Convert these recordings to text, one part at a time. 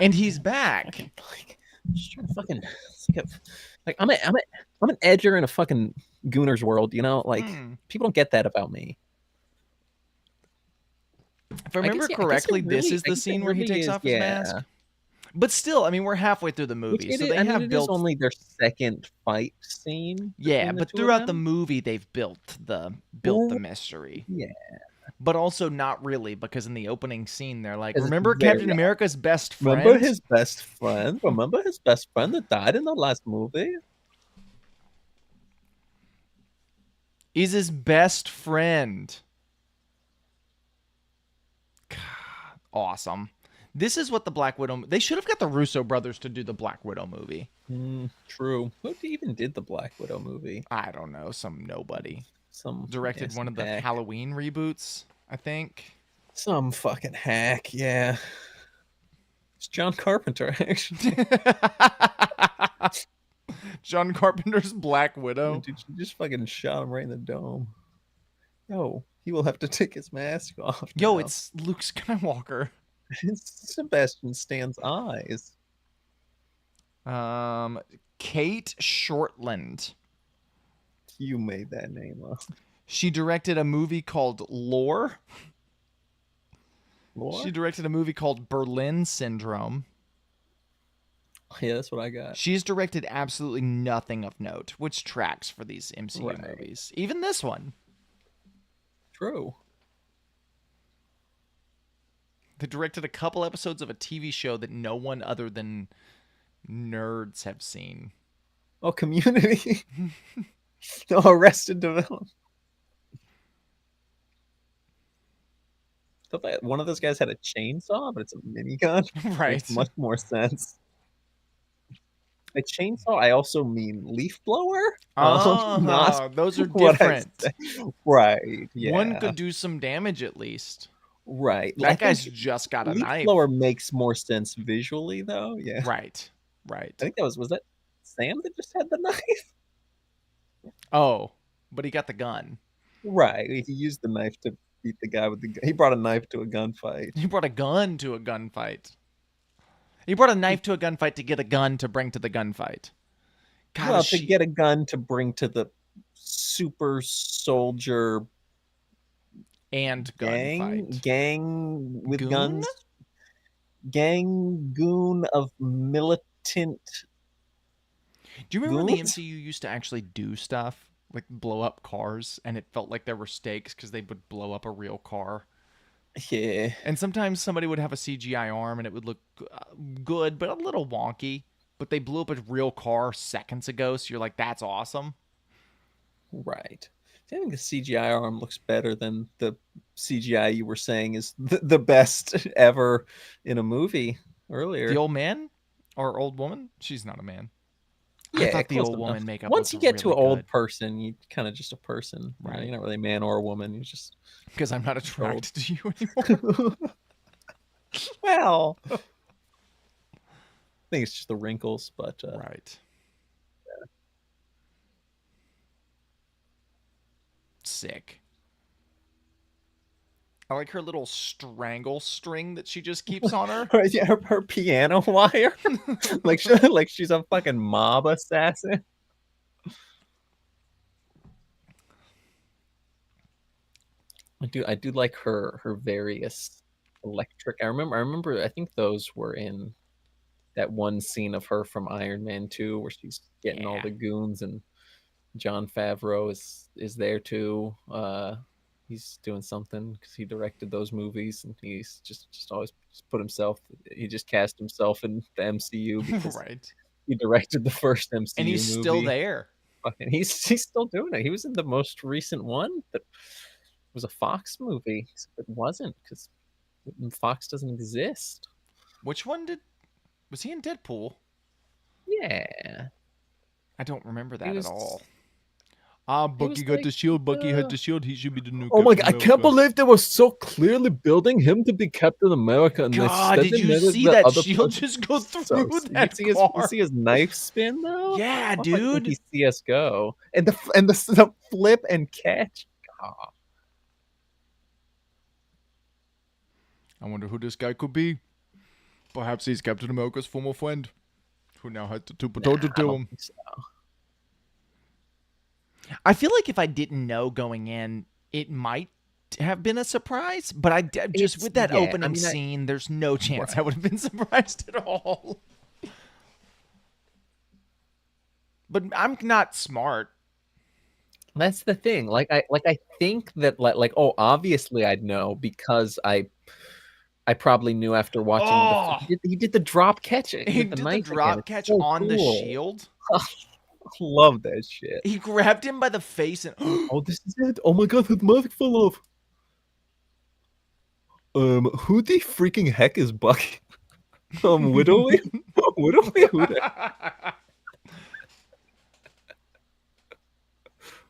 And he's back. Just trying to fucking I'm an edger in a fucking Gooner's world, you know? Like people don't get that about me. If I remember correctly, this is the scene where he takes off his mask. But still, I mean, we're halfway through the movie, so they have built. It is only their second fight scene. Yeah, but throughout the movie, they've built the mystery. Yeah, but also not really, because in the opening scene, they're like, "Remember Captain America's best friend? Remember his best friend? Remember his best friend that died in the last movie? He's his best friend." God, awesome. This is what the Black Widow... They should have got the Russo brothers to do the Black Widow movie. True. Who even did the Black Widow movie? I don't know. Some nobody. Some directed one of the Halloween reboots, I think. Some fucking hack, yeah. It's John Carpenter, actually. John Carpenter's Black Widow. Dude, you just fucking shot him right in the dome. Yo, he will have to take his mask off. Yo, it's Luke Skywalker. It's Sebastian Stan's eyes. Kate Shortland. You made that name up. She directed a movie called Lore. Lore? She directed a movie called Berlin Syndrome. Yeah, that's what I got. She's directed absolutely nothing of note, which tracks for these MCU movies. Even this one. True. They directed a couple episodes of a TV show that no one other than nerds have seen. Oh, Community. No, Arrested Development. I thought that one of those guys had a chainsaw, but it's a minigun. Right. Makes much more sense. A chainsaw, I also mean leaf blower. Those are different. Right. Yeah. One could do some damage at least. Right. That guy's just got a knife. Leaf blower makes more sense visually, though. Yeah. Right. Right. I think was that Sam that just had the knife? Oh, but he got the gun. Right. He used the knife to beat the guy with the gun. He brought a knife to a gunfight. He brought a gun to a gunfight. He brought a knife to a gunfight to get a gun to bring to the gunfight. God, well, to get a gun to bring to the super soldier and gunfight. Gang with guns. Gang goon of militant. Do you remember the MCU used to actually do stuff? Like blow up cars, and it felt like there were stakes because they would blow up a real car. Yeah. And sometimes somebody would have a CGI arm and it would look good, but a little wonky. But they blew up a real car seconds ago, so you're like, that's awesome. Right. I think the CGI arm looks better than the CGI you were saying is the best ever in a movie earlier. The old man? Or old woman? She's not a man. Yeah, I thought the old woman makeup. Once you get to an really old person, you kind of just a person, right? You're not really a man or a woman. You're just because I'm not attracted to you anymore. Well, I think it's just the wrinkles, but right. Yeah. Sick. I like her little strangle string that she just keeps on her. Yeah, her piano wire, like she's a fucking mob assassin. I do like her various electric. I remember. I think those were in that one scene of her from Iron Man 2 where she's getting all the goons and Jon Favreau is there too. He's doing something because he directed those movies, and he's just always put himself. He just cast himself in the MCU because he directed the first MCU and he's movie. Still there. And he's still doing it. He was in the most recent one that was a Fox movie. It wasn't because Fox doesn't exist. Which one was he in? Deadpool? Yeah, I don't remember that at all. Bucky got the shield. Bucky had the shield. He should be the new. Oh my god! I can't believe they were so clearly building him to be Captain America. And God, did you see that shield just go through that car? You see his knife spin though? Yeah, dude. Like CS:GO and the flip and catch. God. I wonder who this guy could be. Perhaps he's Captain America's former friend, who now has to Nah, potato I to don't him. think so. I feel like if I didn't know going in, it might have been a surprise. But just It's with that yeah. I opening mean, scene, there's no chance right. I would have been surprised at all. But I'm not smart. That's the thing. I think that oh, obviously I'd know because I probably knew after watching Oh, he did the drop catch. He he did the did the knife again. drop It's catch so on the cool. shield. I love that shit. He grabbed him by the face and Oh, this is it. Oh my god, his mask fell off. Who the freaking heck is Bucky? Widowly? Widowly? Who the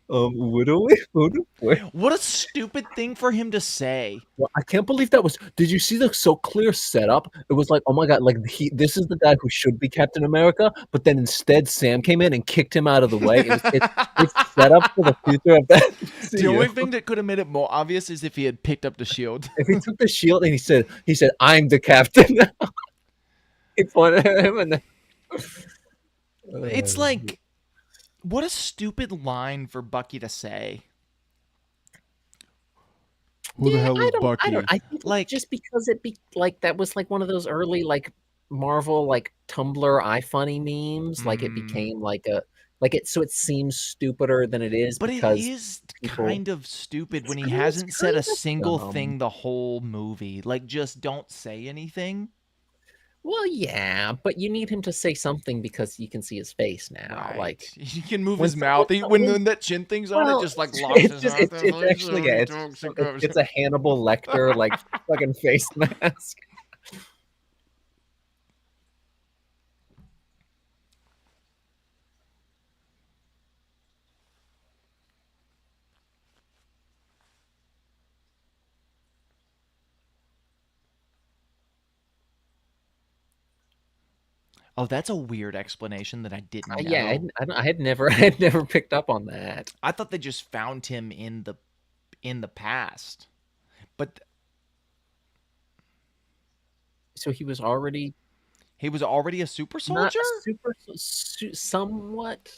Widowly? Who the where? what a stupid thing for him to say. Well, I can't believe that was. Did you see the so clear setup? It was like, oh my god, like this is the guy who should be Captain America, but then instead Sam came in and kicked him out of the way. It's set up for the future of that. The See you. only thing that could have made it more obvious is if he had picked up the shield. If he took the shield and he said, I'm the captain. He pointed at him and then It's like, what a stupid line for Bucky to say. Who the yeah, hell is Bucky? I think it's Like, just because it be like that was like one of those early like Marvel like Tumblr iFunny memes. Like it became like a like it so it seems stupider than it is but it because is people kind of stupid when he it's hasn't said kind a of single dumb. thing the whole movie. Like, just don't say anything. Well, yeah, but you need him to say something because you can see his face now. Right. Like He can move when his so, mouth. when When that chin thing's on, it well, just like locks his mouth. it's actually yeah, it's a Hannibal Lecter like fucking face mask. Oh, that's a weird explanation that I didn't Yeah, know. I had never I had never picked up on that. I thought they just found him in the past. But So he was already a super not soldier? a somewhat.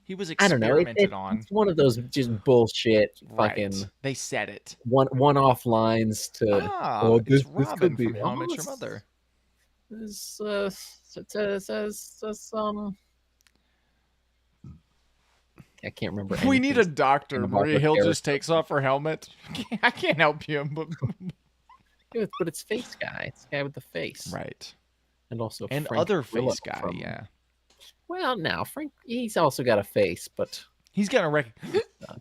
He was I don't know. experimented on. It's one of those just bullshit Right. fucking They said it. one-off lines to Ah, oh it's this could Robin be from How I oh Met Your Mother. this says I can't remember We need anything a doctor. about Maria her Hill just character. takes off her helmet. I can't help you, but Yeah, but it's face guy. It's the guy with the face. right. And also And Frank other Grillo face guy, from yeah. well, now Frank he's also got a face, but He's got a uh,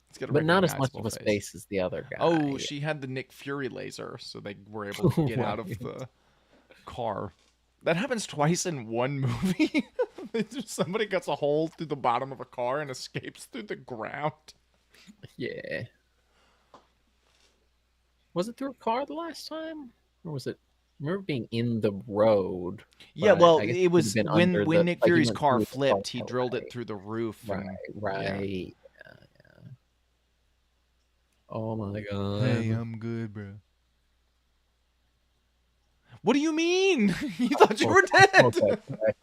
He's got a but not as much recognizable of a face. face as the other Oh, guy. she had the Nick Fury laser, so they were able to get out of Right. the car. That happens twice in one movie. Somebody gets a hole through the bottom of a car and escapes through the ground. Yeah. Was it through a car the last time? Or was it I remember being in the road, Yeah, but well, I guess it it could have was been under when the Nick like he Fury's went car through the car. flipped, he drilled it Right. through the roof Right. and yeah. Right. Yeah. Oh my Hey, god. I'm good, bro. What do you mean? You thought you were Okay. Okay. dead? Okay.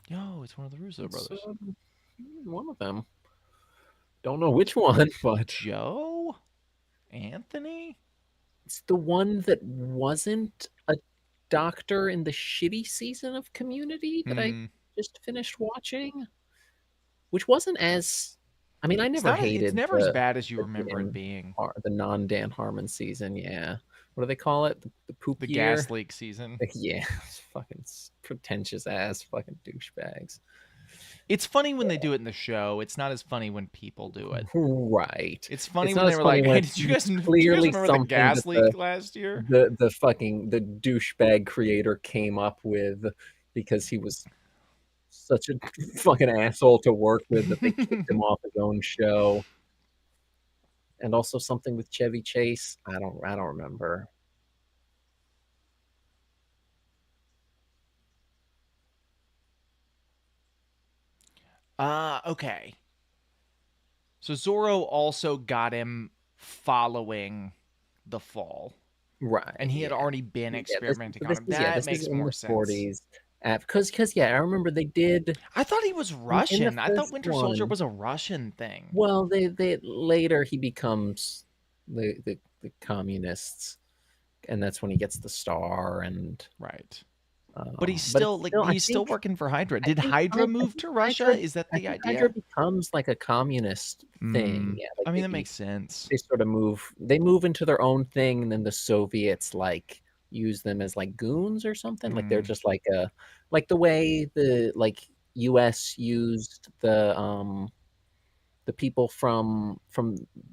Yo, it's one of the Russo It's brothers. one of them. Don't know which one, but Joe? Anthony? it's the one that wasn't a doctor in the shitty season of Community that I Hmm. just finished watching, which wasn't as. I mean, I It's never not. It's hated never as bad as you the remember it being. The non Dan Harmon season. Yeah, what do they call it? The poop The year. gas leak season. Yeah, it's fucking pretentious ass fucking douchebags. It's funny when they do it in the show. It's not as funny when people do it. Right. It's funny It's when not they as were funny like, when "Hey, it's did you guys clearly remember the something gas that leak last year?" the fucking the douchebag creator came up with because he was such a fucking asshole to work with that they kicked him off his own show. And also something with Chevy Chase. I don't remember. Okay. So Zoro also got him following the fall, and Right. he had Yeah. already been Yeah. This experimenting so on this him. is yeah. That This is makes in more the sense. 40s. Because yeah, I remember they did I thought he was in the Russian. I thought first Winter Soldier one. was a Russian thing. Well, they later he becomes the communists, and that's when he gets the star. And Right. But he's but it's still like still he's still working for Hydra. Did Hydra I move think to Russia? Hydra Is that I the think Hydra idea? becomes like a communist thing. Yeah, like I mean, that makes sense. they sort of move into their own thing, and then the Soviets like use them as like goons or something. Like they're Mm, just like a like the way the like US used the people from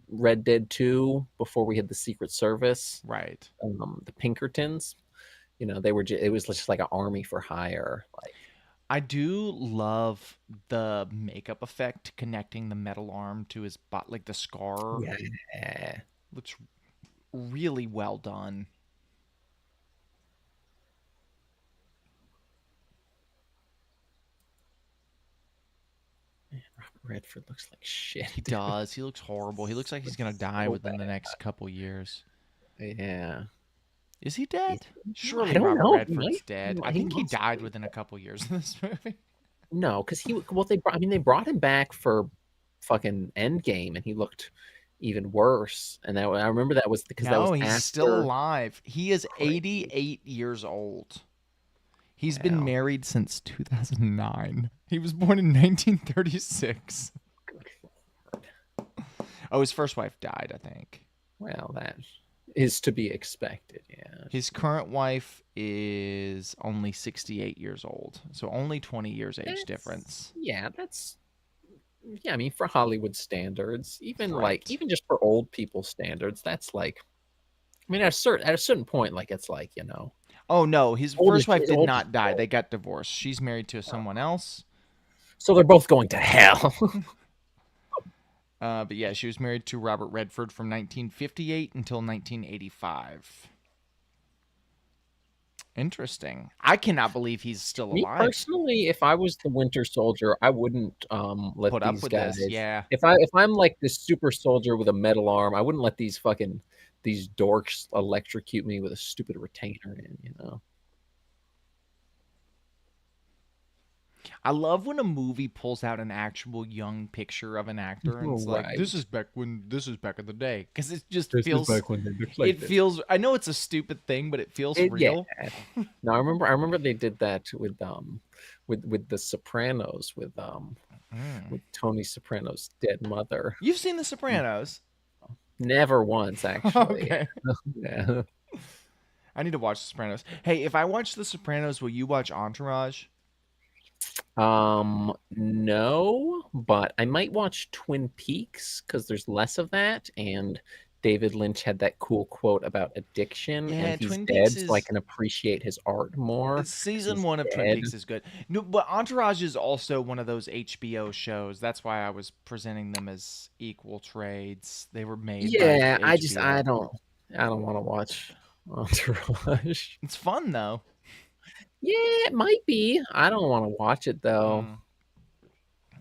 Red Dead 2 before we had the Secret Service, right. the Pinkertons. They were it was just like an army for hire. Like, I do love the makeup effect connecting the metal arm to his butt, like the scar. yeah, Looks really well done. Robert Redford looks like shit, He dude. does. He looks horrible. He looks like he's gonna Looks die so within the next couple years. bad. Yeah. Is he Is dead? he? I Surely don't Robert know. Redford's dead. I He think he must died be. within a couple years of this movie. No, because they brought him back for fucking Endgame, and he looked even worse. And I remember that was because that No, was he's still after. alive. He is Crazy. 88 years old. He's been Wow. married since 2009. He was born in 1936. Good. Oh, his first wife died, I think. Well, that is to be expected. Yeah. His current wife is only 68 years old. So only 20 years age difference. That's yeah. I mean, for Hollywood standards, Right. even just for old people standards, that's like. I mean, at a certain point, like it's like Oh, no. His old first is wife did old is not die. old. They got divorced. She's married to someone else. So they're both going to hell. But yeah, she was married to Robert Redford from 1958 until 1985. Interesting. I cannot believe he's still Me alive. personally, if I was the Winter Soldier, I wouldn't let Put up these with this. guys. Yeah. If I'm like this super soldier with a metal arm, I wouldn't let these dorks electrocute me with a stupid retainer in. I love when a movie pulls out an actual young picture of an actor and it's like, Right. this is back in the day. Because it just This is feels, back when they looked like it this. feels, I know it's a stupid thing, but it feels Yeah. real. No, I remember they did that with the Sopranos Mm. with Tony Soprano's dead mother. You've seen The Sopranos. Never once, actually. Okay. Yeah. I need to watch The Sopranos. Hey, if I watch The Sopranos, will you watch Entourage? No, but I might watch Twin Peaks because there's less of that, and David Lynch had that cool quote about addiction, and Yeah, he's Twin Peaks dead, so I is can appreciate his art more because season he's one of Twin dead. Peaks is good. No, but Entourage is also one of those HBO shows. That's why I was presenting them as equal trades. They were made by Yeah, I HBO. don't want to watch Entourage. It's fun though. Yeah, it might be. I don't want to watch it though. Mm.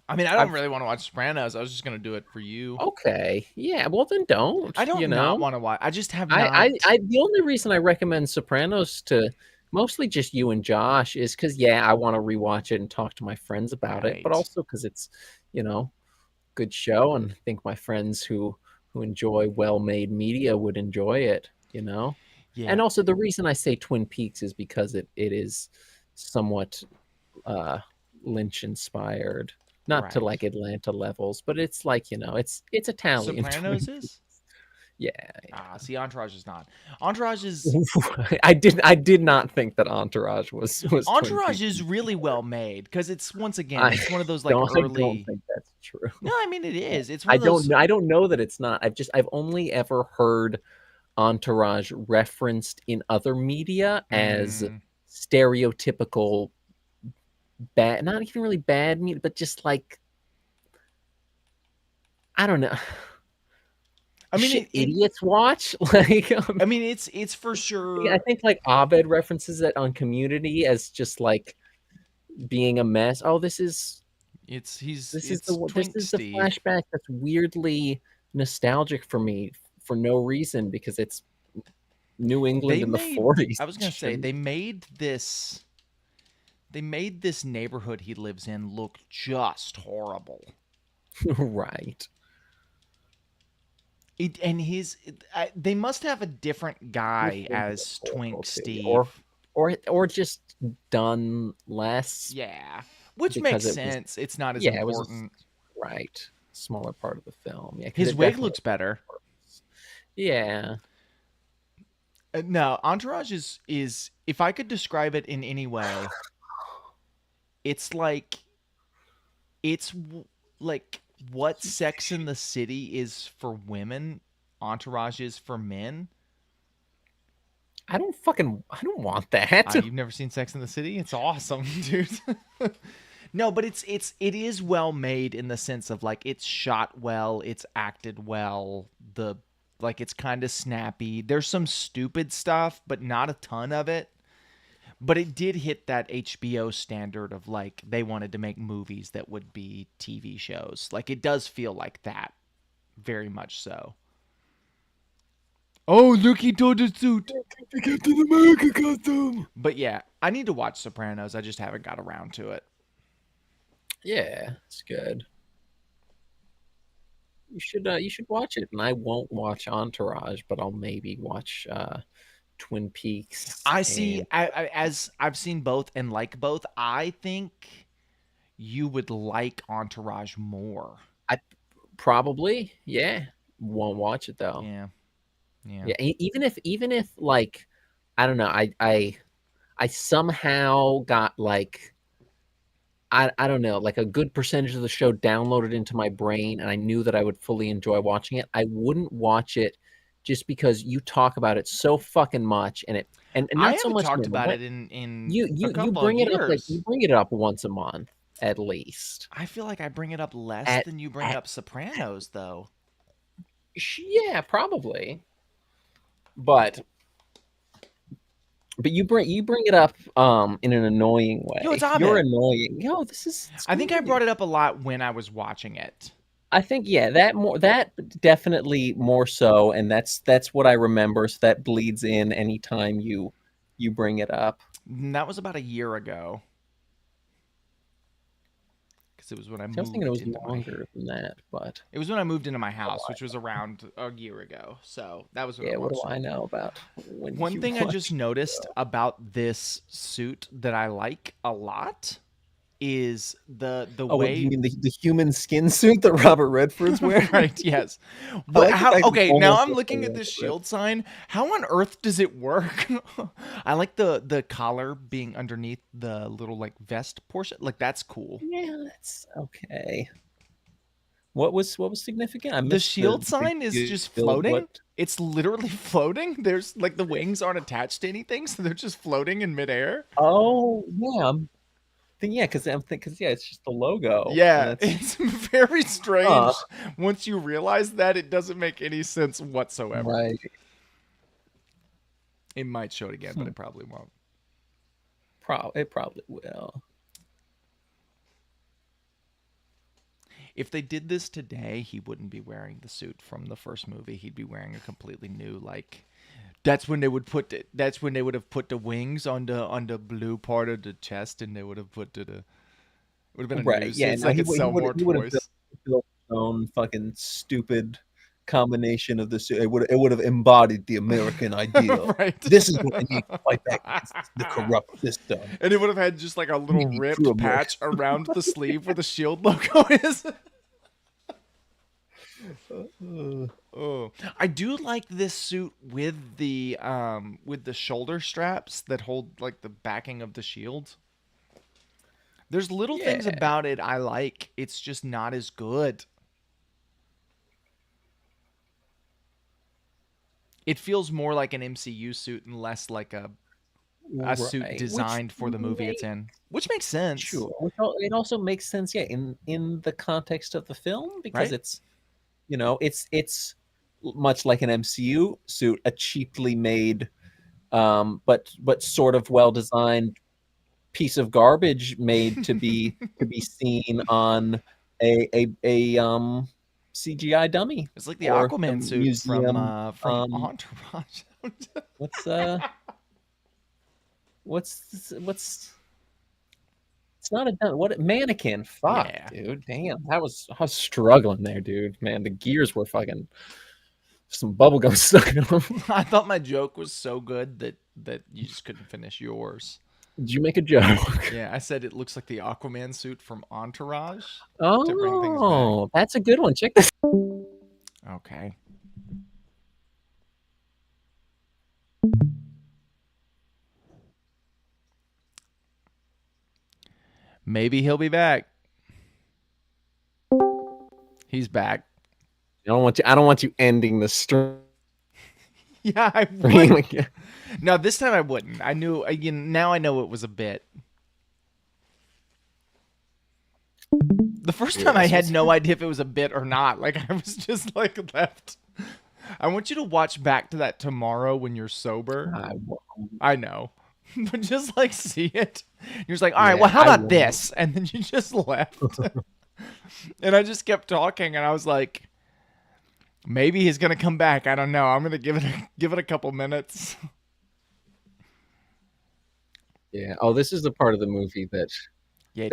I mean, I don't I've really want to watch Sopranos. I was just gonna do it for you. Okay, yeah. Well, then don't. I don't not want to watch. I just have not. The only reason I recommend Sopranos to mostly just you and Josh is because yeah, I want to rewatch it and talk to my friends about it, but Right. also because it's you know good show, and I think my friends who enjoy well-made media would enjoy it. Yeah. And also the reason I say Twin Peaks is because it is somewhat uh, Lynch inspired, not to Right. like Atlanta levels, but it's like it's Italian Sopranos Twin Peaks. is. Yeah, Ah, see, Entourage is not. Entourage is I did not think that Entourage was Twin Entourage Peaks. is really well made because it's once again, I it's one of those like I don't early. think that's No, true. I mean it is. It's one of those. I don't know that it's not. I've only ever heard Entourage referenced in other media as Mm, stereotypical bad, not even really bad media, but just like I don't know. I mean Shit it. idiots watch. Like I mean it's for I sure. think like Abed references it on Community as just like being a mess. Oh, this is It's This Twink is the Steve. flashback that's weirdly nostalgic for me for no reason because it's New England They in the made 40s. I was gonna say they made this neighborhood he lives in look just horrible. Right. They must have a different New guy England was as horrible Twink too. Steve. Or just done less Yeah, which because makes it was sense. It's not as yeah, it was important. right smaller part of the film. Yeah, because His it wig definitely looks better. works. Yeah, No, Entourage is if I could describe it in any way, it's like it's like what Sex in the City is for women, Entourage is for men. I don't want that. You've never seen Sex in the City? It's awesome, dude. No, but it is well made in the sense of like it's shot well, it's acted well, the like it's kind of snappy. There's some stupid stuff, but not a ton of it. But it did hit that HBO standard of like they wanted to make movies that would be TV shows. Like it does feel like that, very much so. Oh, look, he told the suit. The Captain America costume. But yeah, I need to watch Sopranos. I just haven't got around to it. Yeah, it's good. You should watch it, and I won't watch Entourage, but I'll maybe watch Twin Peaks I see. and As I've seen both and like both, I think you would like Entourage more. I probably yeah won't watch it though. Yeah, yeah. Yeah, even if like I don't know, I somehow got like I don't know, like a good percentage of the show downloaded into my brain and I knew that I would fully enjoy watching it. I wouldn't watch it just because you talk about it so fucking much and I not so haven't much talked more. about What it in a you couple of bring it up like you years. bring it up once a month at least. I feel like I bring it up less At than you bring at up Sopranos, though. yeah, probably. But you bring it up in an annoying Yo, it's way. You're Abed. annoying. Yo, this is I think I brought screwy. it up a lot when I was watching it. I think yeah, that definitely more so, and that's what I remember. So that bleeds in anytime you bring it up. That was about a year ago because it was when I I was thinking it moved was into my. longer than that, but It was when I moved into my what do house, which I was around a year ago. So that was when I yeah, what do watched I it. know about when One you thing I just watch noticed about this suit that I like a lot is the oh, what do you way. mean the human skin suit that Robert Redford's wearing? Right, yes. I But like the how fact it's okay, now almost I'm like the looking at this Robert shield sign. How on earth does it work? I like the collar being underneath the little like vest portion. Like that's cool. yeah, that's okay. What was significant? I The missed shield the big sign is just build. floating. It's literally floating. There's like the wings aren't attached to anything, so they're just floating in midair. Oh yeah, yeah, because I'm thinking because yeah, it's just the logo, and Yeah, it's it's very huh, strange. Once you realize that, it doesn't make any sense whatsoever. right. It might show it again, but Hmm. it probably won't. It probably will. If they did this today, he wouldn't be wearing the suit from the first movie. He'd be wearing a completely new like. That's when they would have put the wings on the blue part of the chest, and they would have put it would have been a Right. new Yeah. suit so No, they could sell more he would have toys. built his own fucking stupid combination of the suit. It would have embodied the American ideal. Right. This is what I need to fight back against the corrupt system. And it would have had just like a We little need true ripped American. patch around the sleeve where the shield logo is. Oh, I do like this suit with the shoulder straps that hold like the backing of the shield. There's little things Yeah. about it I like. It's just not as good. It feels more like an MCU suit and less like a suit Right. Which designed for the movie it's makes in, which makes sense, sure. It also makes sense, yeah, in the context of the film because right? it's it's much like an MCU suit, a cheaply made but sort of well designed piece of garbage made to be seen on a CGI dummy It's like the or the Aquaman suit museum. from Entourage. What's what's it's not a what mannequin. Fuck, Yeah. dude. Damn, I was struggling there, dude. Man, the gears were fucking some bubblegum stuck in them. I thought my joke was so good that you just couldn't finish yours. Did you make a joke? Yeah, I said it looks like the Aquaman suit from Entourage to bring things back. Oh, that's a good one. Check this. Okay. Maybe he'll be back. He's back. I don't want you ending the stream. Yeah, I would. No, this time I wouldn't. I knew. Now I know it was a bit. The first time I had no idea if it was a bit or not. Like I was just like left. I want you to watch back to that tomorrow when you're sober. I know. But just like see it. You're just like, all right, well, how about this? And then you just left. And I just kept talking and I was like, maybe he's gonna come back. I don't know. I'm gonna give it a couple minutes. Yeah. Oh, this is the part of the movie that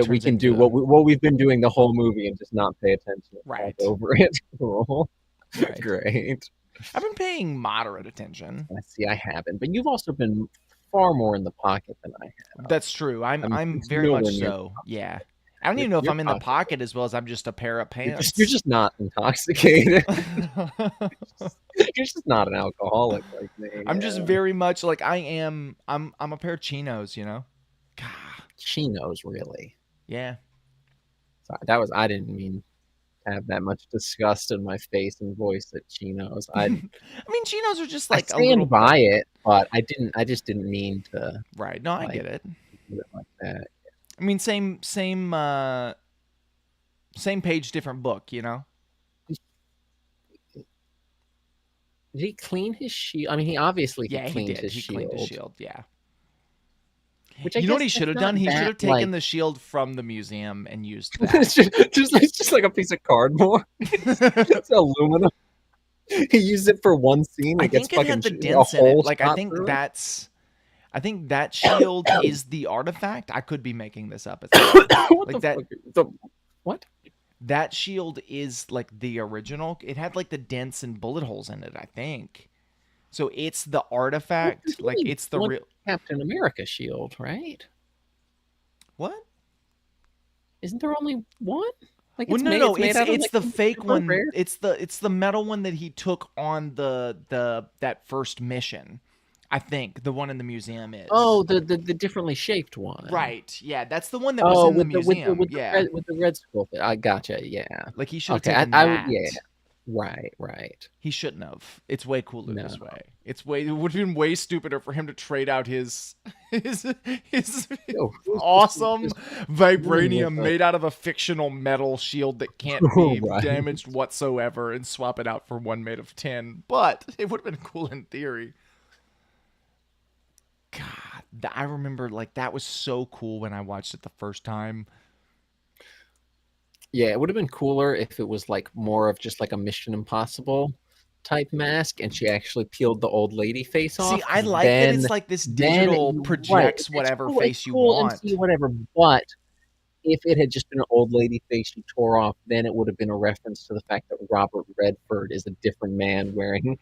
we can into do what we've been doing the whole movie and just not pay attention. Right. Over it. Cool. Right. Great. I've been paying moderate attention. I see. I haven't, but you've also been far more in the pocket than I have. That's true. I'm very much so. Yeah. I don't even know if I'm in the pocket as well as I'm just a pair of pants. You're just not intoxicated. You're just not an alcoholic like me. I'm just very much like I am. I'm a pair of chinos, you know. God. Chinos, really? Yeah. Sorry, I didn't mean to have that much disgust in my face and voice at chinos. I mean, chinos are just like I stand by it, but I just didn't mean to. Right. No, I get it. Like that. I mean, same page, different book, you know? Did he clean his shield? I mean, he obviously cleaned his shield. He cleaned his shield, yeah. Which you know what he should have done? He should have taken the shield from the museum and used that. it's just like a piece of cardboard. It's aluminum. He used it for one scene. I think it had the dents in it. Like, I think that shield is the artifact. I could be making this up. What? That shield is like the original. It had like the dents and bullet holes in it, I think. So it's the artifact. Like it's the real Captain America shield, right? What? Isn't there only one? Like it's it's the fake one. Rare? It's the metal one that he took on that first mission. I think the one in the museum is. Oh, the differently shaped one. Right. Yeah, that's the one that was in the museum. With the red skull. I gotcha. Yeah. Like he should have taken that. Yeah. Right. He shouldn't have. It's way cooler this way. It would have been way stupider for him to trade out his awesome vibranium made out of a fictional metal shield that can't be damaged whatsoever and swap it out for one made of tin. But it would have been cool in theory. God, I remember like that was so cool when I watched it the first time. Yeah, it would have been cooler if it was like more of just like a Mission Impossible type mask and she actually peeled the old lady face off. See, I like that it's like this digital projects whatever face you want. And see whatever, but if it had just been an old lady face you tore off, then it would have been a reference to the fact that Robert Redford is a different man wearing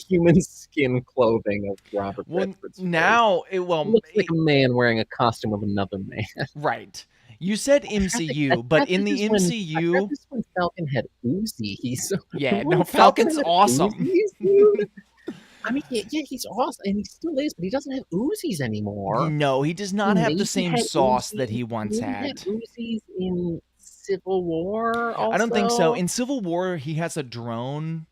human skin clothing of Robert Redford's now face. It looks like a man wearing a costume of another man. Right. You said MCU, but in the MCU, I this when Falcon had Uzi. Falcon's awesome. I mean, yeah, he's awesome, and he still is, but he doesn't have Uzis anymore. No, he does not have the same sauce that he once had. Uzis in Civil War. Also? I don't think so. In Civil War, he has a drone.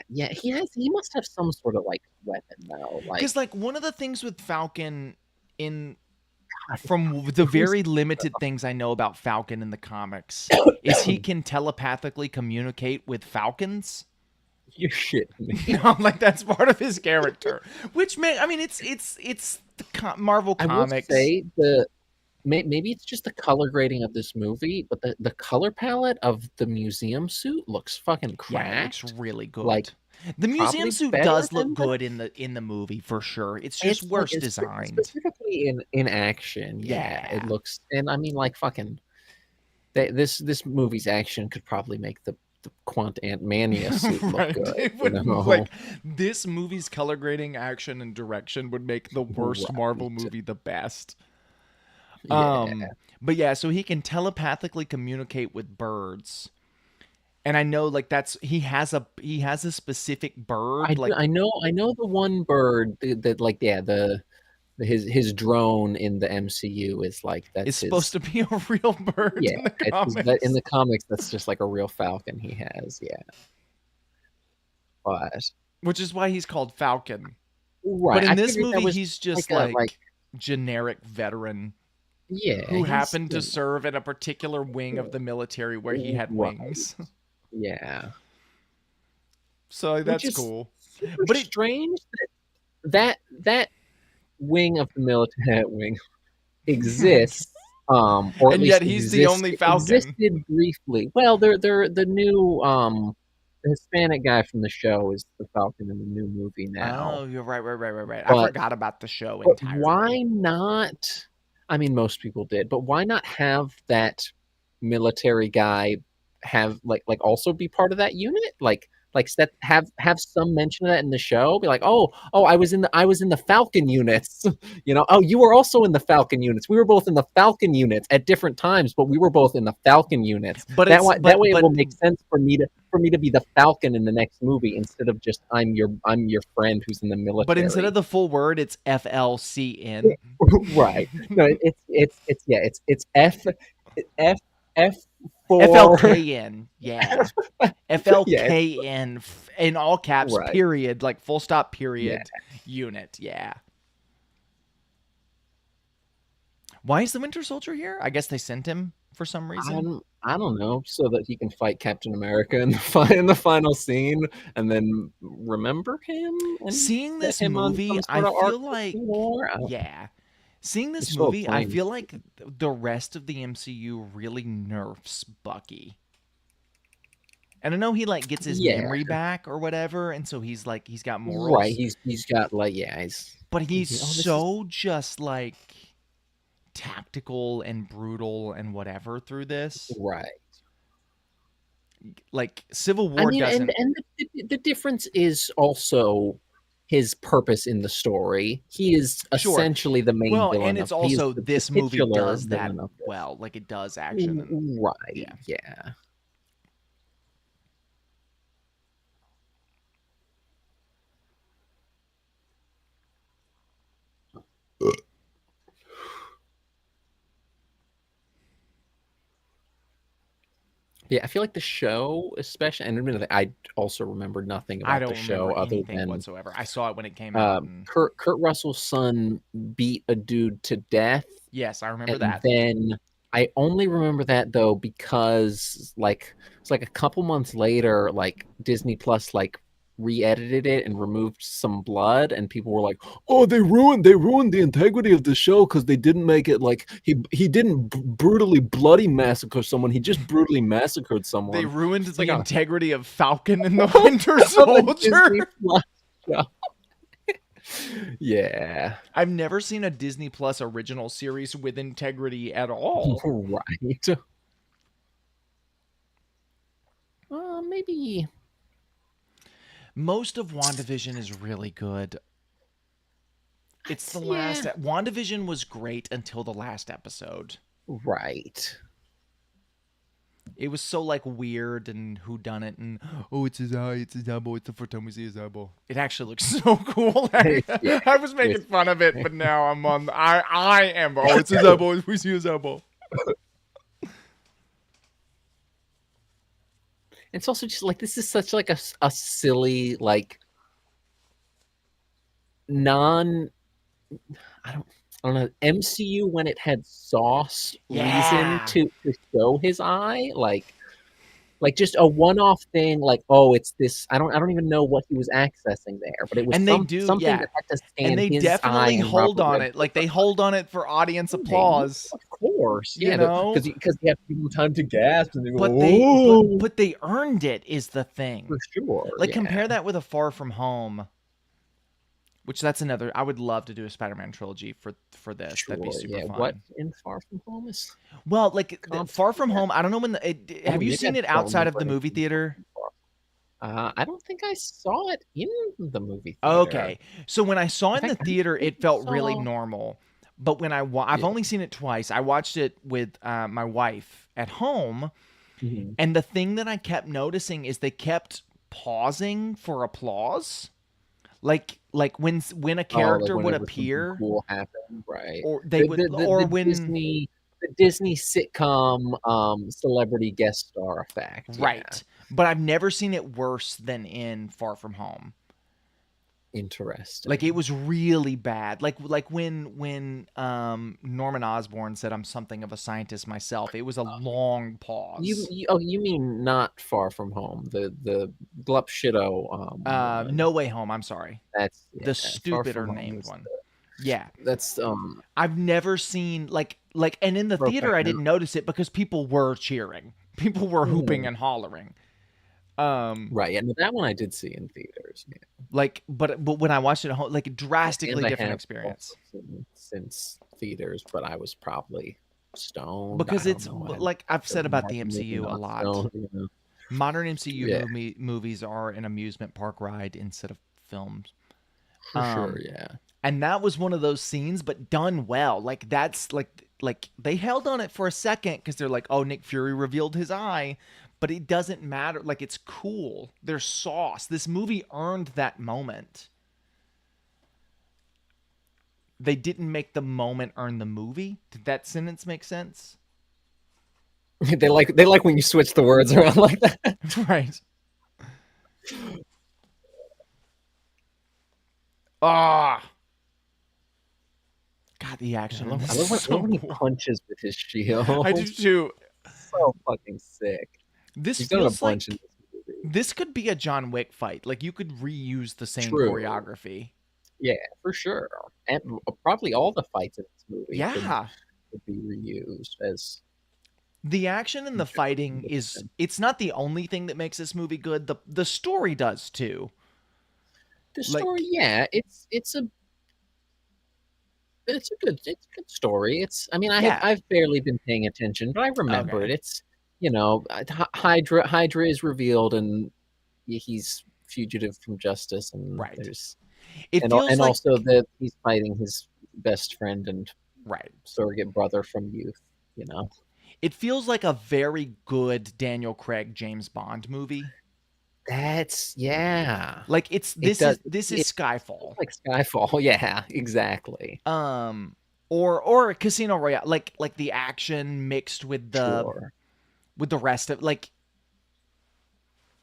He must have some sort of like weapon though. Because like one of the things with Falcon from the very limited things I know about Falcon in the comics is he can telepathically communicate with Falcons. You're shitting me. No, like that's part of his character. Which I mean, it's Marvel I will Comics. say maybe it's just the color grading of this movie, but the color palette of the museum suit looks fucking Yeah, it looks cracked. really Like good. The museum probably suit better does look than the good in the movie for sure. It's just it's like worse designed. specifically in action. Yeah, it Yeah. looks, and I mean like fucking this movie's action could probably make the Quant Ant Mania suit look Right. good, It you would know? like this movie's color grading, action, and direction would make the worst Marvel Right. movie the best. Yeah. But yeah, so he can telepathically communicate with birds. And I know like that's he has a specific bird like I know the one bird that like yeah, his drone in the MCU is like is that's supposed his to be a real bird yeah, in the it's his, that in comics. the comics that's just like a real falcon he has, yeah. But Which is why he's called Falcon. But right, in I this figured that movie was he's like just a like like generic veteran yeah, who he's happened to serve in a particular wing of the military where he had right. wings. Yeah. So Which that's is cool. super But it strange that wing of the military wing exists, or at and yet least he's the only Falcon. existed briefly. Well, they're the new the Hispanic guy from the show is the Falcon in the new movie now. Oh, you're right. I But forgot about the show why entirely. not? I mean, most people did, but why not have that military guy have like also be part of that unit? Like set have some mention of that in the show. Be like, oh, I was in the Falcon units. You know, oh, you were also in the Falcon units. We were both in the Falcon units at different times, but we were both in the Falcon units. But it's That way it but will make sense for me to be the Falcon in the next movie instead of just I'm your friend who's in the but instead of military. the full word, it's FLCN. Right. No, it's yeah, it's F F for FLKN. Yeah. yeah, it's, FLKN in all caps, right. period, like full stop, Yeah. period, unit. Yeah. Why is the Winter Soldier here? I guess they sent him for some reason. I don't know, so that he can fight Captain America in the in the final scene and then remember him and Seeing set this him on movie, some I sort of arc feel for like, war. yeah. Seeing this He's still movie, I playing. feel like the rest of the MCU really nerfs Bucky. And I know he like gets his Yeah, memory back or whatever, and so he's got right. morals, He's got like yeah, but he's oh this is so just like tactical and brutal and whatever through this. right. Like Civil I War mean, doesn't. and the difference is also his purpose in the story. He is Sure. essentially the main Well, and villain of. it's He is also the this movie titular does that villain of this. well. Like it does action and Right. yeah. Yeah. Yeah, I feel like the show, especially, and admittedly, I also remember nothing I about the don't show remember other anything than whatsoever. I saw it when it came out, and Kurt Russell's son beat a dude to death, yes, I remember and that. then I only remember that though because like it's like a couple months later, like Disney Plus like re-edited it and removed some blood, and people were like, "Oh, they ruined the integrity of the show because they didn't make it like he didn't brutally bloody massacre someone. He just brutally massacred They someone." ruined It's the like a integrity of Falcon and the Winter the Disney Soldier. Plus show. Yeah, I've never seen a Disney Plus original series with integrity at all. right. Maybe Most of WandaVision is really good. It's the yeah. last. WandaVision was great until the last episode. Right. It was so like weird and who done it and oh it's his eye, it's his eyeball, it's the first time we see his eyeball. It actually looks so cool. Yeah. I was making fun of it, but now I'm on. I am. Oh, it's his eyeball. We see his eyeball. It's also just like this is such like a silly like non I don't I don't know MCU when it had sauce reason Yeah. to show his eye like just a one-off thing. Like, oh, it's this. I don't even know what he was accessing there, but it was And they do, something yeah. that had to And stand they his eye definitely and hold Robert on it. Redford's Like they hold on it for audience eye. applause, Of course, you yeah, know? because you have to give them time to gasp and they go, But they oh, but they earned it is the thing. for sure, Like yeah, compare that with a Far From Home, which that's another. I would love to do a Spider-Man trilogy for this. That'd be sure, super yeah. What fun. in Far From Home is Well, like comp? Far From Yeah. Home, I don't know when Oh, have you maybe I seen it don't outside of remember the movie anything theater? from Far. I don't think I saw it in the movie theater. Okay. So when I saw In it in the fact, I theater, think it I felt really saw. normal. But when I've Yeah. only seen it twice. I watched it with my wife at home, Mhm. and the thing that I kept noticing is they kept pausing for applause. Like when a Oh, like character would whenever something appear, cool happened, right? or they would, or when The Disney sitcom celebrity guest star effect. Yeah, right. But I've never seen it worse than in Far From Home. Like it interesting. was really bad. Like when Norman Osborn said I'm something of a scientist myself. It was a long pause. You mean not Far From Home, the Glup Shido one. No Way Home, I'm sorry. That's The Far From stupider Home named is one. Yeah. that's I've never seen like and in the Brokeback theater I Mountain. didn't notice it because people were cheering. People were hooping Mhm. and hollering. Um Right, yeah, no, that one I did see in theaters. Yeah. but when I watched it at home, like And drastically I different have also experience. seen since theaters, but I was probably stoned. I Because don't it's know. I like I've don't said about remember the maybe MCU a not lot. stoned. You know? Modern MCU Yeah, movies are an amusement park ride instead of films. for sure. Um, Yeah. and that was one of those scenes, but done well. Like that's like they held on it for a second because they're like, oh, Nick Fury revealed his eye, but it doesn't matter. Like it's cool. There's sauce. This movie earned that moment. They didn't make the moment earn the movie. Did that sentence make sense? They like when you switch the words around like that. Right. Ah, oh, God, the Yeah, action in I this love is so when he cool. punches with his I do shield. too. So fucking sick. This He's done it a feels bunch in like this movie. this could be a John Wick fight. Like you could reuse the same True. choreography. Yeah, for sure. And probably all the fights in this movie Yeah. could be reused as The action and the fighting is it's not the only thing that makes this movie good. The story does too. the story. Like Yeah, it's a good story. I mean, yeah. I've barely been paying attention, but I remember it. Okay. It's Hydra is revealed and he's fugitive from justice, and Right. there's It feels and like also that he's fighting his best friend and right. surrogate brother from youth. You know, It feels like a very good Daniel Craig James Bond movie. that's yeah. Like it's It does. this is It feels Skyfall. like Skyfall. Yeah, exactly. Um or Casino Royale. Like the action mixed Sure. with the rest of like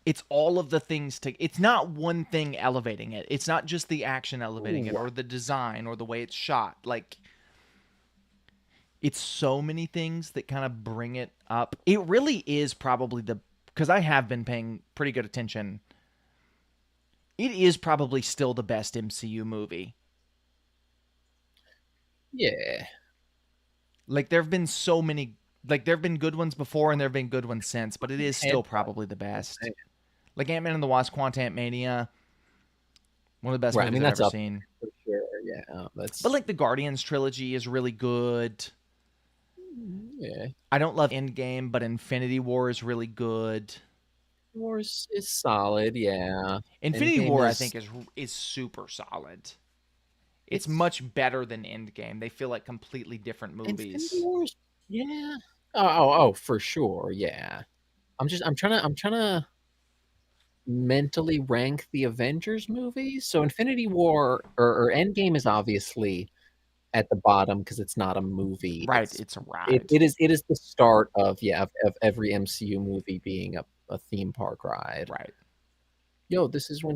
it's all of the things to it's not one thing elevating it. It's not just the action elevating it Ooh, or the design or the way it's shot. Like it's so many things that kind of bring it up. It really is probably the because I have been paying pretty good attention. It is probably still the best MCU movie. yeah. Like there've been so many like there've been good ones before and there've been good ones since, but it is still Handful. probably the best. Like Ant-Man and the Wasp: Quantumania, one of the best Right. I movies mean, I've that's ever up seen. there for sure. Yeah. But That's like the Guardians trilogy is really good. yeah. I don't love Endgame, but Infinity War is really good. Wars is solid. Yeah. Infinity Endgame War I is think is super solid. It's it's much better than Endgame. They feel like completely different Infinity movies. Wars. Yeah. Oh, for sure. Yeah. I'm trying to mentally rank the Avengers movies. So Infinity War or Endgame is obviously at the bottom because it's not a movie. Right, it's a ride. It is the start of of every MCU movie being a theme park ride. Right. Yo, this is when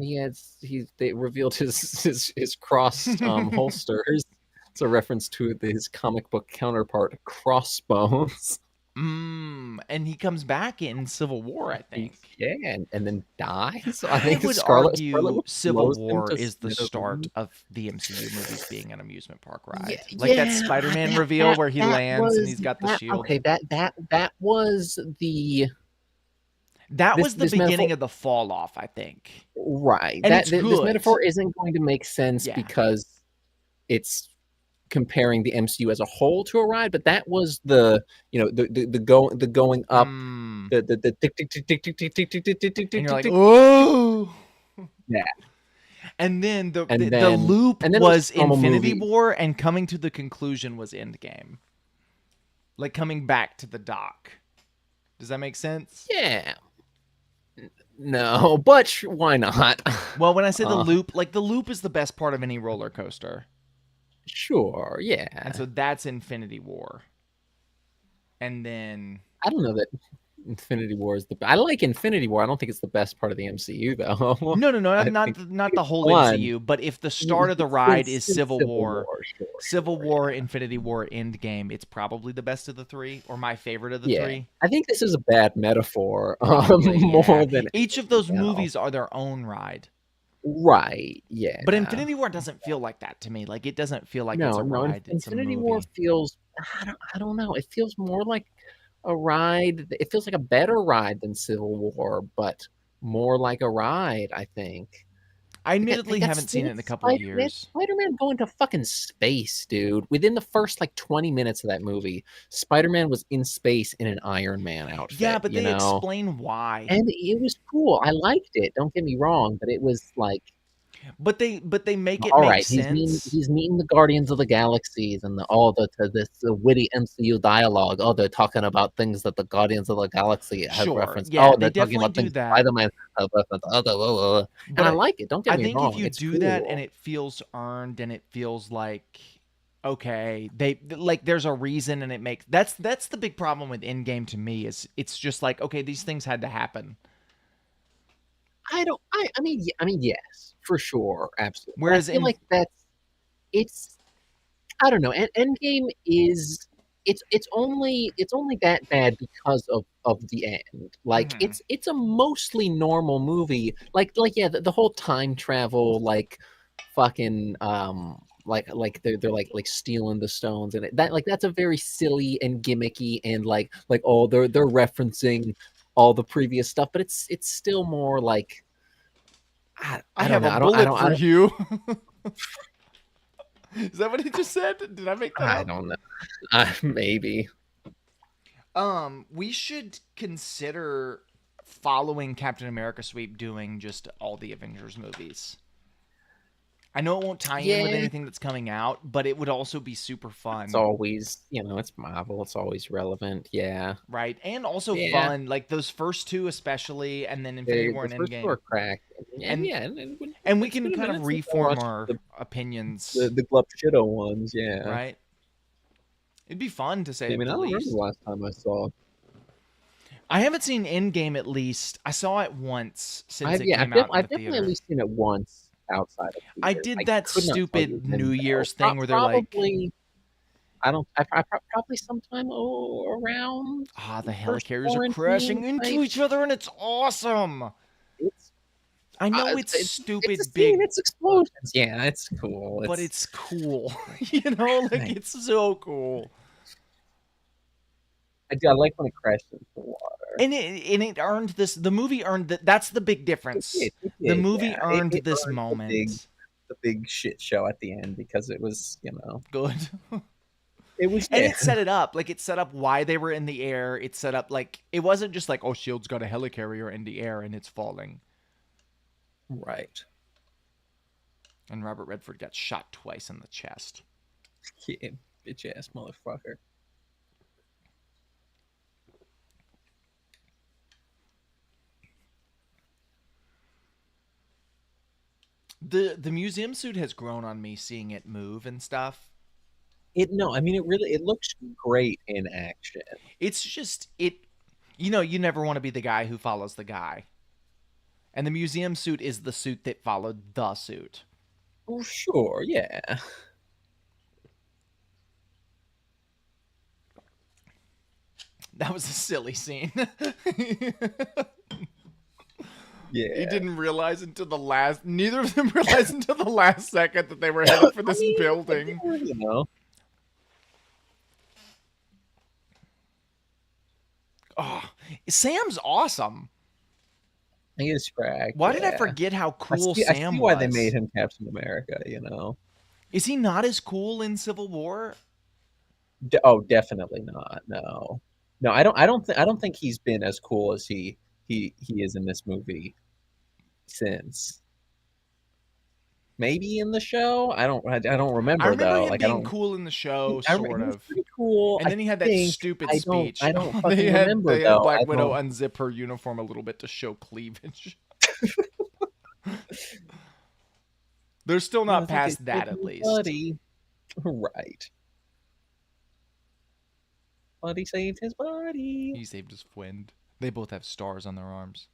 they revealed his crossed holsters. It's a reference to his comic book counterpart, Crossbones. And he comes back in Civil War, I think. Yeah, and then dies. So I I think would Scarlet argue Witch Civil blows him War to is the start smithereens. of the MCU movies being an amusement park Yeah, ride. Like that yeah. Spider-Man That reveal that where he that lands and was he's got the that. shield. Okay, that was the That was the this metaphor. beginning of the fall off, I think. Right. And it's This good. metaphor isn't going to make sense Yeah. because it's comparing the MCU as a whole to a ride, but that was the the going up Mm. the tick tick tick tick tick tick tick tick tick tick tick And tick you're tick like, tick. oh. Yeah. And then the, And the the then loop it was was just normal Infinity movie. War, and coming to the conclusion was Endgame. Like coming back to the dock. Does that make sense? Yeah. No, but why not? Well, when I say the Uh, loop, like the loop is the best part of any roller coaster. sure, And yeah. so that's Infinity War. And then I don't know that Infinity War is the. I like Infinity War. I don't think it's the best part of the MCU though. no, no, no, I think not the it's whole fun. MCU, but if the start of the ride is Since Civil Civil War, War, sure, yeah. Infinity War, Endgame, it's probably the best of the three or my favorite of the Yeah, three. I think this is a bad metaphor, Probably, yeah. more than Each of anything those else. movies are their own ride. Right, But yeah. Infinity War doesn't feel like that to me. Like it doesn't feel like it's No, a no, ride, it's a Infinity War movie. feels I don't know, it feels more like a ride. It feels like a better ride than Civil War, but more like a ride, I think. I They admittedly got haven't seen it in a couple of years. Spider-Man going to fucking space, dude. Within the first like 20 minutes of that movie, Spider-Man was in space in an Iron Man Yeah, outfit, but you they know? explain why. And it was cool. I liked it. Don't get me wrong, but it was like, But they make it all make right, sense. he's meeting the Guardians of the Galaxies and all this witty MCU dialogue. Oh, they're talking about things that the Guardians of the Galaxy have Sure. referenced. Yeah, Oh, they they're talking definitely about do things that. Spider-Man have referenced. And But I like it. Don't get I me think if wrong. you It's do that and cool. it feels earned and it feels like okay, they like there's a reason and it makes that's the big problem with Endgame to me is it's just like okay, these things had to happen. I don't. I mean, yes, for sure, absolutely. But I Whereas feel in like it's. I don't know. Endgame is. It's only that bad because of the end. Like mhm. it's a mostly normal movie. Like yeah, the whole time travel fucking like they're like stealing the stones and that like that's a very silly and gimmicky and like oh they're referencing all the previous stuff, but it's still more like I I don't have know. a bullet I for don't you. Is that what he just said? Did I make that I up? don't know. Maybe. We should consider following Captain America sweep doing just all the Avengers movies. I know it won't tie in with Yeah, anything that's coming out, but it would also be super it's fun, always, it's Marvel. It's always relevant. Yeah. right? And also Yeah. fun, like those first two especially, and then Infinity War The and first two are Endgame. cracked. And And yeah, and we it's can been a kind of minute since I reform watched our opinions, the Glub Shido ones. Yeah. right? It'd be fun to I say mean, I the don't remember the least. last time I saw. I haven't seen Endgame at least. I saw it once since it came out in the I've definitely at theater. least seen it once outside of I theaters. did I that could not tell you stupid when New though. Year's thing where they're like, Probably I don't. Probably sometime around the first helicarriers are quarantine crashing into type. each other and it's awesome. It's I know it's it's a stupid scene. big, It's explosions. Yeah, it's cool. but it's cool. You know, like I, it's so cool. I do. I like when it crashes into the water. And it earned this the movie earned that that's the big difference. It The did. movie Yeah, earned it this earned moment. the big shit show at the end because it was Good. it was And yeah it set it up. Like it set up why they were in the air. It set up like it wasn't just like, oh, Shield's got a helicarrier in the air and it's falling. right. And Robert Redford got shot twice in the chest. Yeah, bitch ass motherfucker. The museum suit has grown on me seeing it move and stuff. It no, I mean it looks great in action. It's just it you know, you never want to be the guy who follows the guy. And the museum suit is the suit that followed the suit. Oh sure, yeah. That was a silly scene. He Yeah. didn't realize until the last. Neither of them realized until the last second that they were headed for I this mean, building. Oh, Sam's awesome. he is Shrek. Why did I Yeah. forget how I cool see. I Sam see why they made was? him Captain America. You know. Is he not as cool in Civil War? Oh, definitely not. No, no. I don't think he's been as cool as he is in this movie since. Maybe in the show. I don't I remember remember though. him Like I being don't. cool in the show, He sort was of. pretty cool. And I then he had that think. stupid speech. I don't they fucking had remember they had though. I Black Widow don't. unzip her uniform a little bit to show cleavage. They're still Yeah, I not think they past killed that, at my least. buddy. Right. Buddy saved his body. He saved his friend. They both have stars on their arms.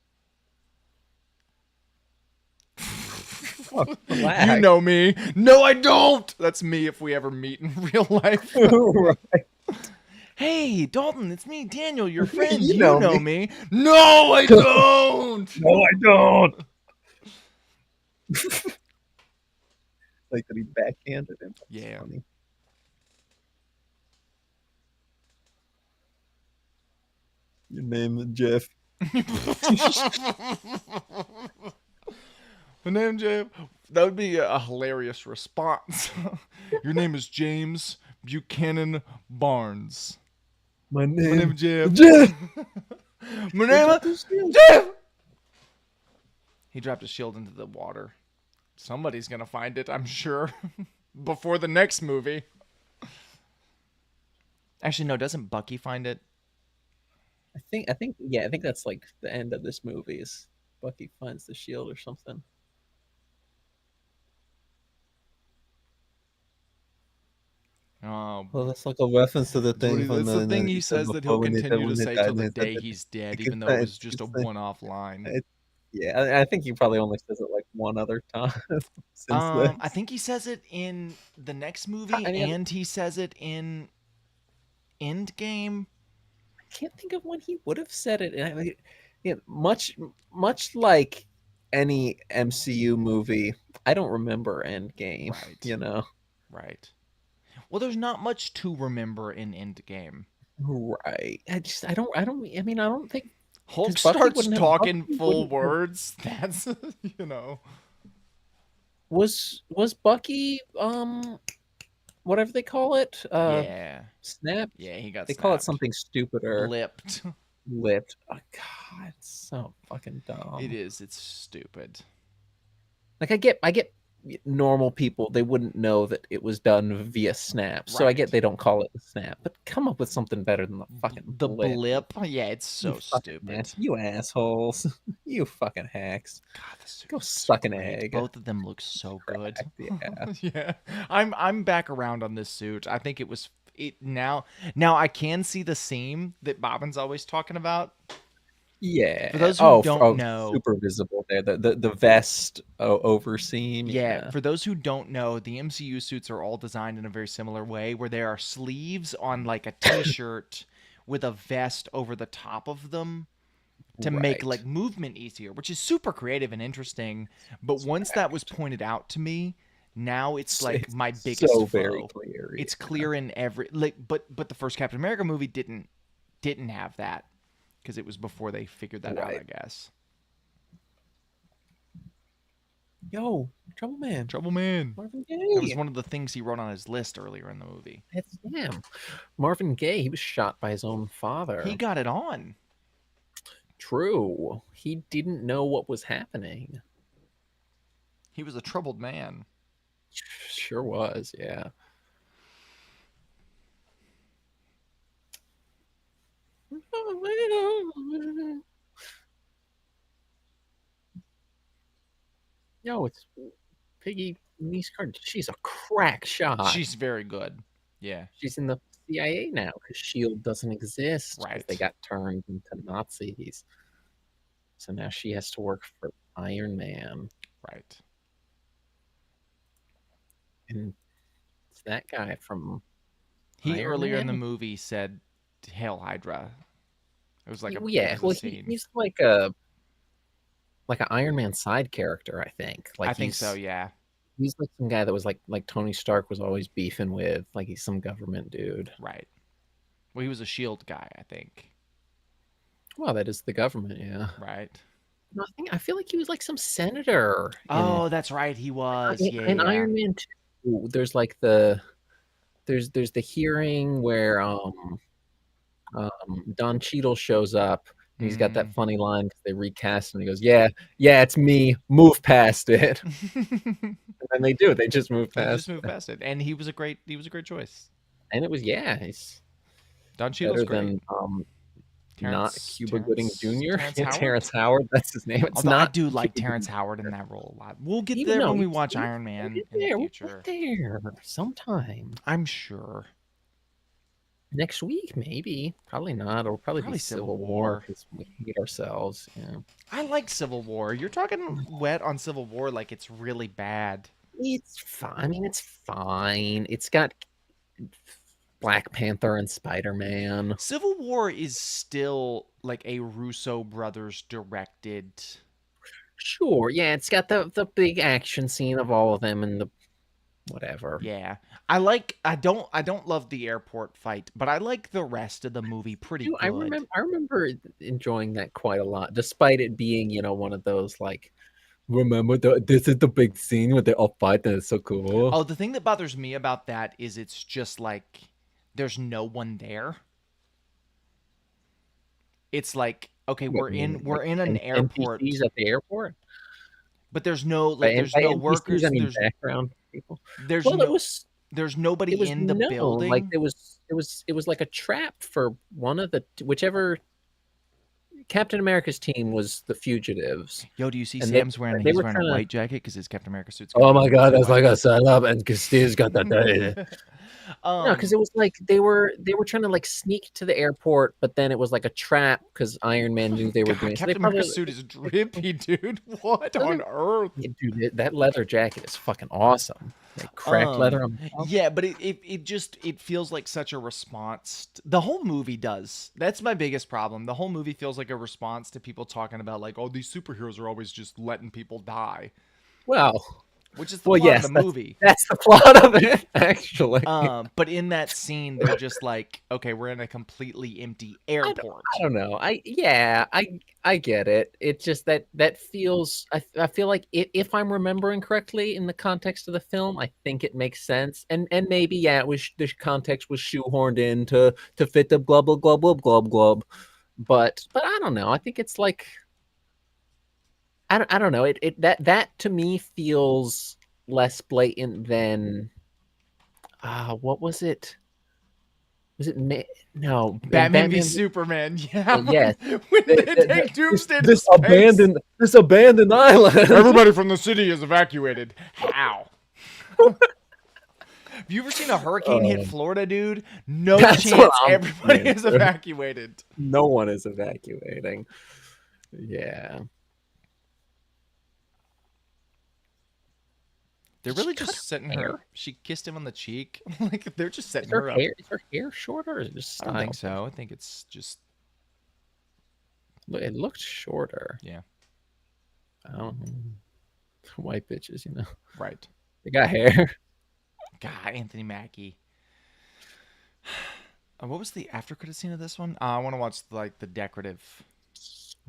Oh, You relax. know me. No, I don't. That's me if we ever meet in real life. Right. Hey, Dalton, it's me, Daniel, your friend. You You know know me. me. No, I don't. No, I don't. Like that he backhanded him. That's Yeah. funny. Your name is Jeff. My name, James. That would be a hilarious response. Your name is James Buchanan Barnes. My My name name is Jeff. is Jeff. My They name dropped is his shield. Jeff. He dropped his shield into the water. Somebody's gonna find it, I'm sure, before the next movie. Actually, no. Doesn't Bucky find it? I think that's like the end of this movie is Bucky finds the shield or something. Oh, Well, that's like a reference to the that's, what thing he, from that's the thing he he said says that he'll before continue to when he say died till and the he said day that he's dead, he could even though it say, was he just could a say one-off line. yeah, I think he probably only says it like one other time since then. I think he says it in the next movie, I mean, and he says it in Endgame. I can't think of when he would have said it. I mean, yeah, much like any MCU movie, I don't remember Endgame. Right, You know, right. Well, there's not much to remember in Endgame. right? I mean, I don't think because Hulk starts talking Bucky full wouldn't have words. That's you know. was Bucky whatever they call it Yeah, snapped. yeah. He got They call it snapped, something stupider. blipped. Lipped. Oh, God, it's so fucking It dumb. is. It's stupid. Like I get normal people they wouldn't know that it was done via snap. So I get Right. they don't call it the snap, but come up with something better than the fucking The blip. blip. Yeah, it's You so fucking stupid. you assholes. You fucking hacks. God, the suit Go looks suck an great. egg. Both of them look so good. Crack, yeah. Yeah, I'm back around on this suit. I think it was it now. Now I can see the seam that Bobbin's always talking about. For Yeah. those who don't Oh, know, super visible there. The vest overseam. yeah, Yeah. for those who don't know, the MCU suits are all designed in a very similar way, where there are sleeves on like a T-shirt with a vest over the top of them to make Right. like movement easier, which is super creative and interesting. But once that was pointed out to me, now it's like It's my biggest so very foe. clear. It's clear in every like, but the first Captain America movie didn't have that because it was before they figured that out, I Right. guess. Yo, Trouble Man. Trouble Man. Marvin That was Gaye. one of the things he wrote on his list earlier in the movie. That's him. Marvin Gaye, he was shot by his own He father. got it on. True. He didn't know what was happening. He was a troubled man. Sure was, yeah. Yo, it's Piggy Niece Card. She's a crack shot. She's very good. Yeah, She's in the CIA now because SHIELD doesn't exist because they right, got turned into Nazis. So now she has to work for Iron Man. right. And it's that guy from He Iron earlier in the Man. movie said, "Hail Hydra." It was like it Yeah, was a well, scene. he's like an Iron Man side character, I think. I Like think so, yeah. he's like some guy that was like Tony Stark was always beefing with. Like he's some government dude. Right. Well, he was a shield guy, I think. Well, that is the government, yeah. Right. No, I feel like he was like some senator Oh, that's right. He was. Yeah, in yeah. Iron Man 2. There's like there's the hearing where Don Cheadle shows up and he's got that Mm. funny line because they recast him and he goes, "Yeah, yeah, it's me. Move past it." And then they do. They just move They just past moved it. past it, and he was a great choice. And it was, yeah, it's Don Cheadle's better great. than not Terrence Cuba Gooding Terrence Jr. Terrence Yeah, Howard. Terrence Howard. That's his name. It's Although I not do like Cuba Terrence Gooding. Howard in that role a lot. We'll get Even there though when we he's, watch Iron we'll Man get in the there. We'll future. get there sometime I'm sure. next week, maybe. Probably not. It'll probably be Probably Civil Civil War War. because we hate ourselves. Yeah, I like Civil War. You're talking wet on Civil War like it's really bad. it's fine. I mean, it's fine. It's got Black Panther and Spider-Man. Civil War is still like a Russo brothers directed. Sure, yeah, it's got the big action scene of all of them and the whatever. Yeah. I don't love the airport fight, but I like the rest of the movie pretty Dude, good. I remember enjoying that quite a lot, despite it being, one of those like, remember this is the big scene where they all fight and it's so cool. Oh, the thing that bothers me about that is it's just like there's no one there. It's like, okay, What, we're you mean, in like we're in an airport, NPCs at the airport? but there's no like By there's no NPCs, I workers, mean background people. there's Well, no there's it nobody was in the known like building. it was like a trap for one of the whichever Captain America's team was the fugitives, Yo, do you see and Sam's wearing they he's were wearing a trying to. white jacket because his Captain America suit's Oh my completely god, that's like white. a setup, and Steve's got that. No, because um it was like they were trying to like sneak to the airport, but then it was like a trap because Iron Man knew they were God, doing. So they Captain probably, America's suit is drippy, dude. What so on earth? yeah, dude, that leather jacket is fucking awesome. Like cracked Um, leather on the top. yeah, but it just it feels like such a response. The whole movie does. That's my biggest problem. The whole movie feels like a response to people talking about like, oh, these superheroes are always just letting people die, Well, which is the well, plot of yes, the movie. that's the plot of it, actually. But in that scene, they're just like, okay, we're in a completely empty I airport. don't know. I get it. It just that feels. I feel like if I'm remembering correctly in the context of the film, I think it makes sense. And maybe yeah, it was the context was shoehorned in to fit the glub glub glub glub glub glub. But I don't know. I think it's like I don't know. That to me feels less blatant than what was it? Was it no in Batman v Batman? Superman. Yeah, Yes. when they take Doomsday to This space. abandoned island. Everybody from the city is evacuated. How? Have you ever seen a hurricane hit Um, Florida, dude? No that's what chance. I'm Everybody saying. is evacuated. No one is evacuating. Yeah. They're Did she really cut just setting her her up. hair? She kissed him on the cheek. Like they're just setting Is her her up. hair shorter or is it just I don't think style? so. I think it's just Look, it looked shorter. yeah, I don't know. White bitches, right. They got hair. God, Anthony Mackie. What was the after credit scene of this one? I want to watch like the decorative,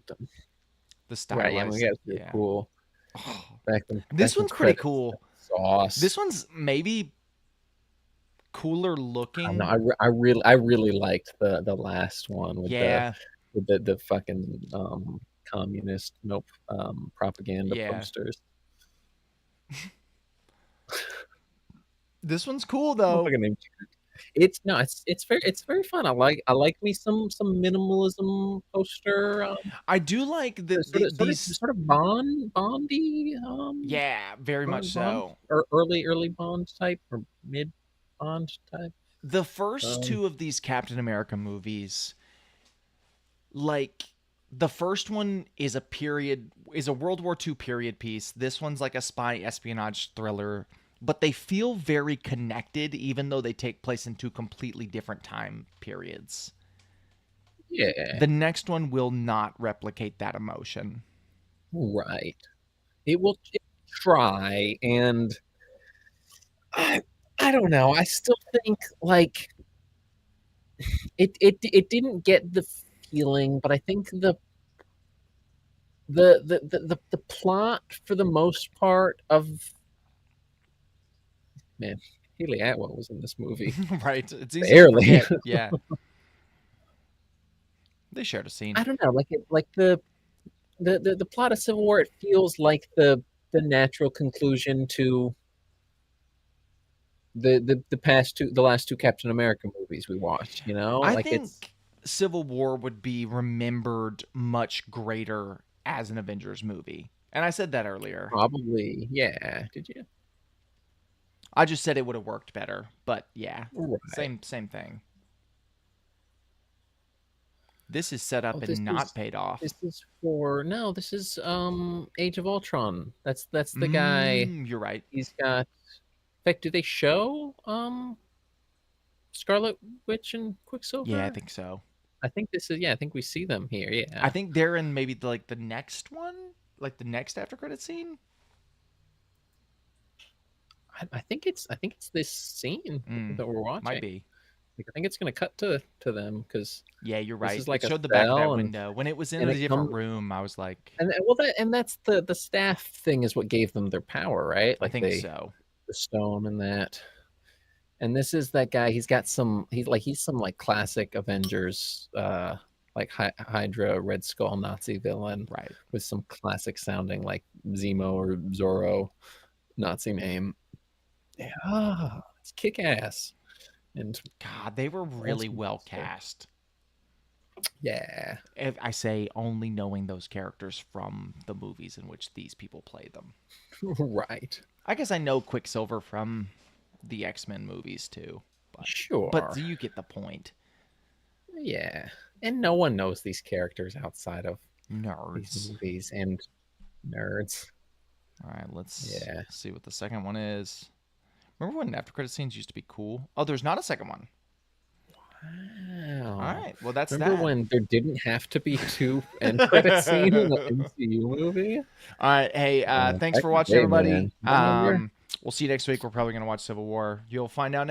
the Right, yeah, we stylized. got Yeah. cool. Oh, Back this when one's pretty credits cool. sauce. This one's maybe cooler I don't know. looking. I really liked the last one Yeah, with the fucking communist nope propaganda yeah. posters. This one's cool What though. fucking name? It's very fun. I like me some minimalism poster. I do like that these. Sort of Bondy Yeah, very much Bond so. or early Bond type or mid Bond type. The first Um, two of these Captain America movies, like the first one is a World War II period piece. This one's like a spy espionage thriller, but they feel very connected even though they take place in two completely different time periods. Yeah, The next one will not replicate that emotion. right. It try, and I I don't know. I still think like it didn't get the feeling, but I think the plot for the most part of man, Haley Atwell was in this movie. Right? It's easy to Barely. forget. Yeah. They shared a scene. I don't know, like the plot of Civil War, it feels like the natural conclusion to the last two Captain America movies we watched, you know? I Like it's think Civil War would be remembered much greater as an Avengers movie. And I said that earlier. probably, yeah. Did you? I just said it would have worked better, but yeah, Right. same thing. This is set Oh, up and not paid this off. is for no, this is Age of Ultron. That's the guy. You're right. He's got in fact, do they show Scarlet Witch and Yeah, I Quicksilver? think so. I think this is yeah, I think we see them here, I yeah. think they're in maybe the next one, like the next after credit scene. I think it's this scene that we're Might watching. be. Like, I think it's gonna cut to them because Yeah, you're this right. is It like a showed the back of that cell, window. When it was in and a it comes different room, I was like, well that's the staff thing is what gave them their power, right? I Like think so. the stone and that. And this is that guy. He's some like classic Avengers, like Hydra, Red Skull, Nazi villain Right. with some classic sounding like Zemo or Zorro Nazi name. Yeah, it's kick ass and God, they were really awesome well monster. cast. Yeah, If I say only knowing those characters from the movies in which these people played them. right. I guess I know Quicksilver from the X-Men movies too, but Sure. you get the point. Yeah, and no one knows these characters outside of these Nerds. movies and nerds. All right, let's Yeah. see what the second one is. Remember when after credit scenes used to be cool? Oh, there's not a second one. All Wow. right, well that's Remember that. when there didn't have to be two end credit scene in the MCU movie? All right, hey, thanks Back for in the watching, day, everybody. man. Remember? We'll see you next week. We're probably gonna watch Civil War. You'll find out next.